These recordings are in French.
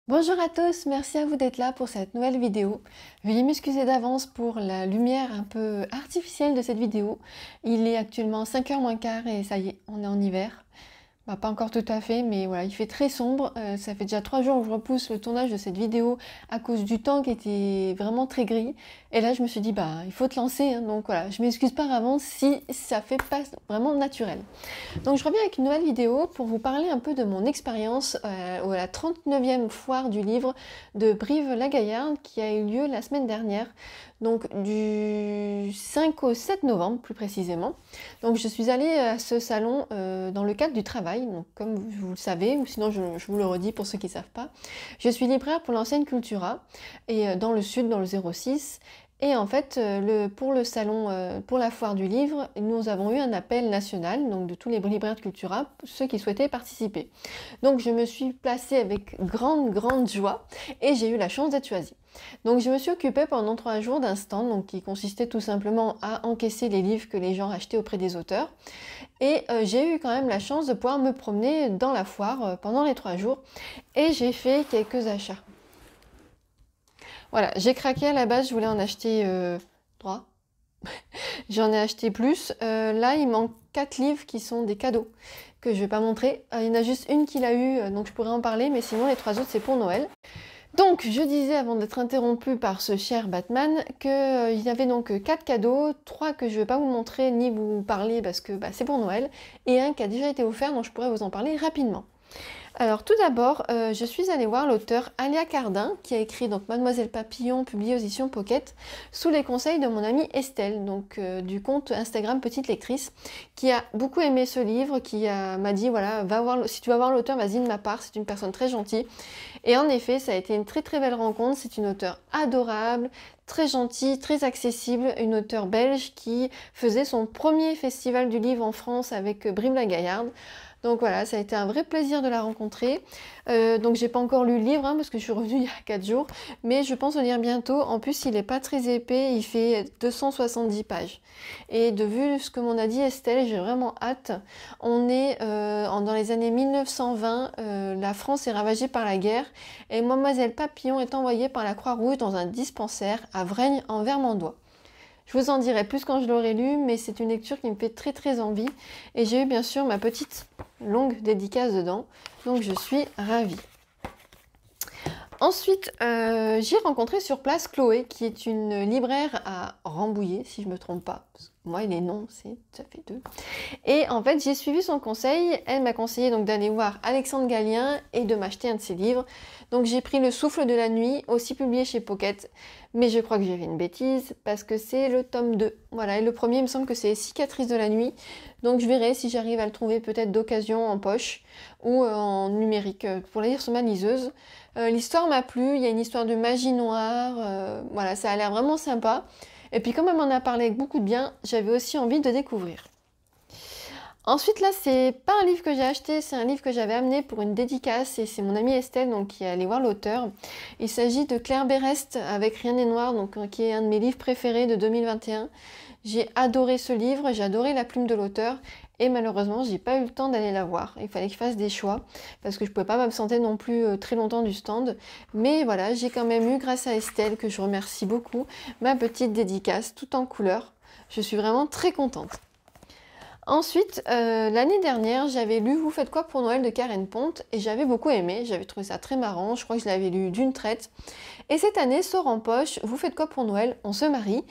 Bonjour à tous, merci à vous d'être là pour cette nouvelle vidéo. Veuillez m'excuser d'avance pour la lumière un peu artificielle de cette vidéo. Il est actuellement 5h moins quart et ça y est, on est en hiver. Bah, pas encore tout à fait, mais voilà, il fait très sombre. Ça fait déjà 3 jours que je repousse le tournage de cette vidéo à cause du temps qui était vraiment très gris. Et là, je me suis dit, bah, il faut te lancer, hein. Donc voilà, je m'excuse par avance si ça fait pas vraiment naturel. Donc je reviens avec une nouvelle vidéo pour vous parler un peu de mon expérience à la 39e foire du livre de Brive-la-Gaillarde qui a eu lieu la semaine dernière, donc du 5 au 7 novembre plus précisément. Donc je suis allée à ce salon dans le cadre du travail, donc comme vous le savez, ou sinon je vous le redis pour ceux qui ne savent pas. Je suis libraire pour l'enseigne Cultura, et dans le sud, dans le 06. Et en fait, pour le salon, pour la foire du livre, nous avons eu un appel national, donc de tous les libraires de Cultura, ceux qui souhaitaient participer. Donc je me suis placée avec grande joie et j'ai eu la chance d'être choisie. Donc je me suis occupée pendant 3 jours d'un stand, donc qui consistait tout simplement à encaisser les livres que les gens achetaient auprès des auteurs. Et j'ai eu quand même la chance de pouvoir me promener dans la foire pendant les 3 jours et j'ai fait quelques achats. Voilà, j'ai craqué à la base, je voulais en acheter 3. J'en ai acheté plus. Là, il manque 4 livres qui sont des cadeaux que je vais pas montrer. Il y en a juste une qui l'a eu, donc je pourrais en parler, mais sinon les 3 autres, c'est pour Noël. Donc, je disais avant d'être interrompue par ce cher Batman qu'il y avait donc 4 cadeaux, 3 que je ne vais pas vous montrer ni vous parler parce que c'est pour Noël, et un qui a déjà été offert, donc je pourrais vous en parler rapidement. Alors tout d'abord, je suis allée voir l'auteur Alia Cardin qui a écrit donc Mademoiselle Papillon, publié aux éditions Pocket, sous les conseils de mon amie Estelle, donc du compte Instagram Petite Lectrice, qui a beaucoup aimé ce livre, qui m'a dit voilà, va voir, si tu vas voir l'auteur, vas-y de ma part, c'est une personne très gentille. Et en effet, ça a été une très belle rencontre, c'est une auteure adorable, très gentille, très accessible, une auteure belge qui faisait son premier festival du livre en France avec Brive-la-Gaillarde. Donc voilà, ça a été un vrai plaisir de la rencontrer. Donc j'ai pas encore lu le livre parce que je suis revenue il y a 4 jours, mais je pense le lire bientôt. En plus, il est pas très épais, il fait 270 pages. Et de vu ce que m'en a dit Estelle, j'ai vraiment hâte. On est dans les années 1920, la France est ravagée par la guerre et Mademoiselle Papillon est envoyée par la Croix-Rouge dans un dispensaire à Vraignes en Vermandois. Je vous en dirai plus quand je l'aurai lu, mais c'est une lecture qui me fait très envie. Et j'ai eu bien sûr ma petite longue dédicace dedans, donc je suis ravie. Ensuite, j'ai rencontré sur place Chloé, qui est une libraire à Rambouillet, si je ne me trompe pas. Parce que moi, les noms, ça fait 2. Et en fait, j'ai suivi son conseil. Elle m'a conseillé donc d'aller voir Alexandre Gallien et de m'acheter un de ses livres. Donc j'ai pris Le Souffle de la Nuit, aussi publié chez Pocket. Mais je crois que j'ai fait une bêtise, parce que c'est le tome 2. Voilà, et le premier, il me semble que c'est Cicatrices de la nuit. Donc je verrai si j'arrive à le trouver peut-être d'occasion en poche ou en numérique pour lire sur ma liseuse. L'histoire m'a plu, il y a une histoire de magie noire, voilà, ça a l'air vraiment sympa. Et puis comme elle m'en a parlé avec beaucoup de bien, j'avais aussi envie de découvrir. Ensuite là, c'est pas un livre que j'ai acheté, c'est un livre que j'avais amené pour une dédicace et c'est mon amie Estelle donc, qui est allée voir l'auteur. Il s'agit de Claire Berest avec Rien n'est noir, donc, qui est un de mes livres préférés de 2021. J'ai adoré ce livre, j'ai adoré la plume de l'auteur et malheureusement j'ai pas eu le temps d'aller la voir. Il fallait que je fasse des choix parce que je pouvais pas m'absenter non plus très longtemps du stand. Mais voilà, j'ai quand même eu grâce à Estelle, que je remercie beaucoup, ma petite dédicace tout en couleur. Je suis vraiment très contente. Ensuite, l'année dernière, j'avais lu Vous faites quoi pour Noël de Karen Ponte et j'avais beaucoup aimé, j'avais trouvé ça très marrant, je crois que je l'avais lu d'une traite. Et cette année sort en poche Vous faites quoi pour Noël, on se marie.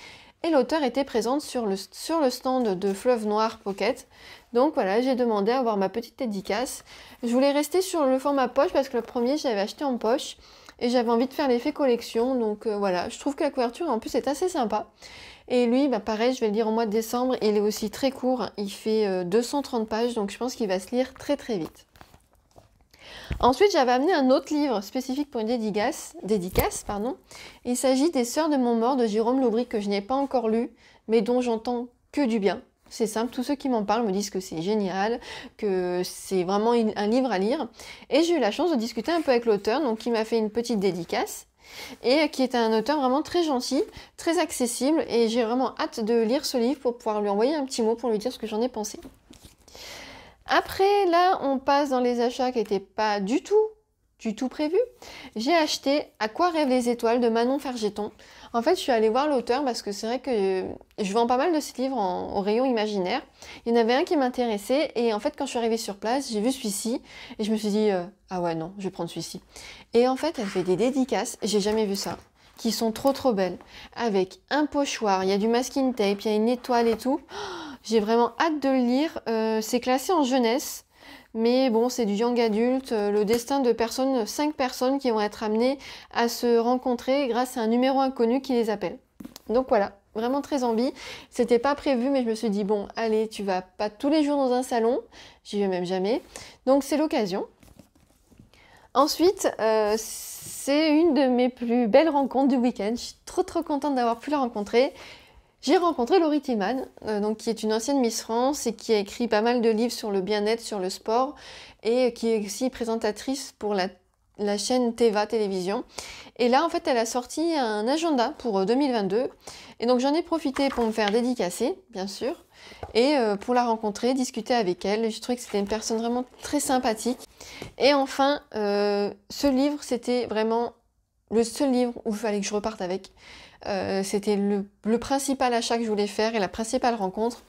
Et l'auteur était présente sur le stand de Fleuve Noir Pocket. Donc voilà, j'ai demandé à avoir ma petite dédicace. Je voulais rester sur le format poche parce que le premier, j'avais acheté en poche. Et j'avais envie de faire l'effet collection. Donc voilà, je trouve que la couverture en plus est assez sympa. Et lui, pareil, je vais le lire au mois de décembre. Il est aussi très court, il fait 230 pages. Donc je pense qu'il va se lire très vite. Ensuite, j'avais amené un autre livre spécifique pour une dédicace. Il s'agit des Sœurs de Montmort de Jérôme Laubry que je n'ai pas encore lu, mais dont j'entends que du bien. C'est simple, tous ceux qui m'en parlent me disent que c'est génial, que c'est vraiment un livre à lire. Et j'ai eu la chance de discuter un peu avec l'auteur, donc qui m'a fait une petite dédicace. Et qui est un auteur vraiment très gentil, très accessible. Et j'ai vraiment hâte de lire ce livre pour pouvoir lui envoyer un petit mot pour lui dire ce que j'en ai pensé. Après, là, on passe dans les achats qui n'étaient pas du tout du tout prévu. J'ai acheté À quoi rêvent les étoiles de Manon Fergeton. En fait, je suis allée voir l'auteur parce que c'est vrai que je vends pas mal de ces livres au rayon imaginaire. Il y en avait un qui m'intéressait et en fait, quand je suis arrivée sur place, j'ai vu celui-ci et je me suis dit ah ouais non, je vais prendre celui-ci. Et en fait, elle fait des dédicaces, j'ai jamais vu ça, qui sont trop belles, avec un pochoir, il y a du masking tape, il y a une étoile et tout. J'ai vraiment hâte de le lire. C'est classé en jeunesse. Mais bon, c'est du young adulte, le destin de 5 personnes qui vont être amenées à se rencontrer grâce à un numéro inconnu qui les appelle. Donc voilà, vraiment très envie. C'était pas prévu, mais je me suis dit, bon, allez, tu vas pas tous les jours dans un salon, j'y vais même jamais. Donc c'est l'occasion. Ensuite, c'est une de mes plus belles rencontres du week-end. Je suis trop contente d'avoir pu la rencontrer. J'ai rencontré Laurie Tillman, donc, qui est une ancienne Miss France et qui a écrit pas mal de livres sur le bien-être, sur le sport, et qui est aussi présentatrice pour la chaîne Teva Télévision. Et là, en fait, elle a sorti un agenda pour 2022. Et donc, j'en ai profité pour me faire dédicacer, bien sûr, et pour la rencontrer, discuter avec elle. Je trouvais que c'était une personne vraiment très sympathique. Et enfin, ce livre, c'était vraiment le seul livre où il fallait que je reparte avec. C'était le principal achat que je voulais faire et la principale rencontre.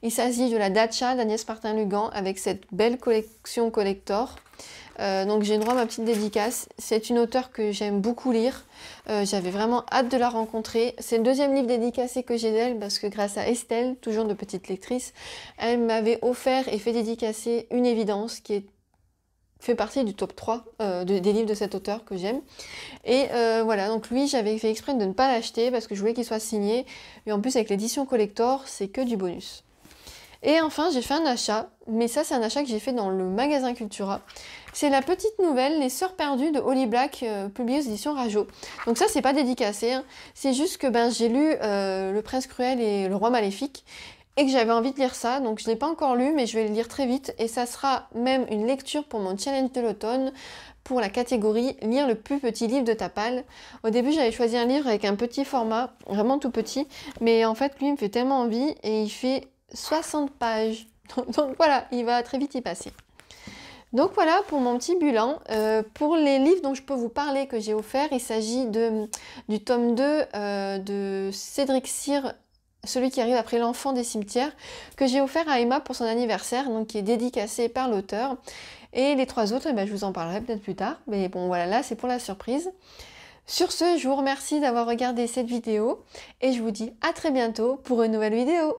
Il s'agit de la Dacha d'Agnès Martin-Lugan avec cette belle collection collector. Donc j'ai droit à ma petite dédicace. C'est une auteure que j'aime beaucoup lire. J'avais vraiment hâte de la rencontrer. C'est le deuxième livre dédicacé que j'ai d'elle parce que grâce à Estelle, toujours de petite lectrice, elle m'avait offert et fait dédicacer Une évidence qui fait partie du top 3 des livres de cet auteur que j'aime. Et voilà, donc lui, j'avais fait exprès de ne pas l'acheter parce que je voulais qu'il soit signé. Et en plus, avec l'édition collector, c'est que du bonus. Et enfin, j'ai fait un achat, mais ça, c'est un achat que j'ai fait dans le magasin Cultura. C'est la petite nouvelle Les Sœurs perdues de Holly Black, publiée aux éditions Rajo. Donc ça, c'est pas dédicacé, hein. C'est juste que j'ai lu Le Prince Cruel et Le Roi Maléfique, et que j'avais envie de lire ça, donc je ne l'ai pas encore lu, mais je vais le lire très vite, et ça sera même une lecture pour mon challenge de l'automne, pour la catégorie « Lire le plus petit livre de ta palle ». Au début, j'avais choisi un livre avec un petit format, vraiment tout petit, mais en fait, lui, il me fait tellement envie, et il fait 60 pages. Donc voilà, il va très vite y passer. Donc voilà pour mon petit bilan. Pour les livres dont je peux vous parler que j'ai offert, il s'agit du tome 2 de Cédric Cyr, Celui qui arrive après l'enfant des cimetières, que j'ai offert à Emma pour son anniversaire, donc qui est dédicacé par l'auteur. Et les 3 autres, je vous en parlerai peut-être plus tard. Mais bon, voilà, là, c'est pour la surprise. Sur ce, je vous remercie d'avoir regardé cette vidéo et je vous dis à très bientôt pour une nouvelle vidéo.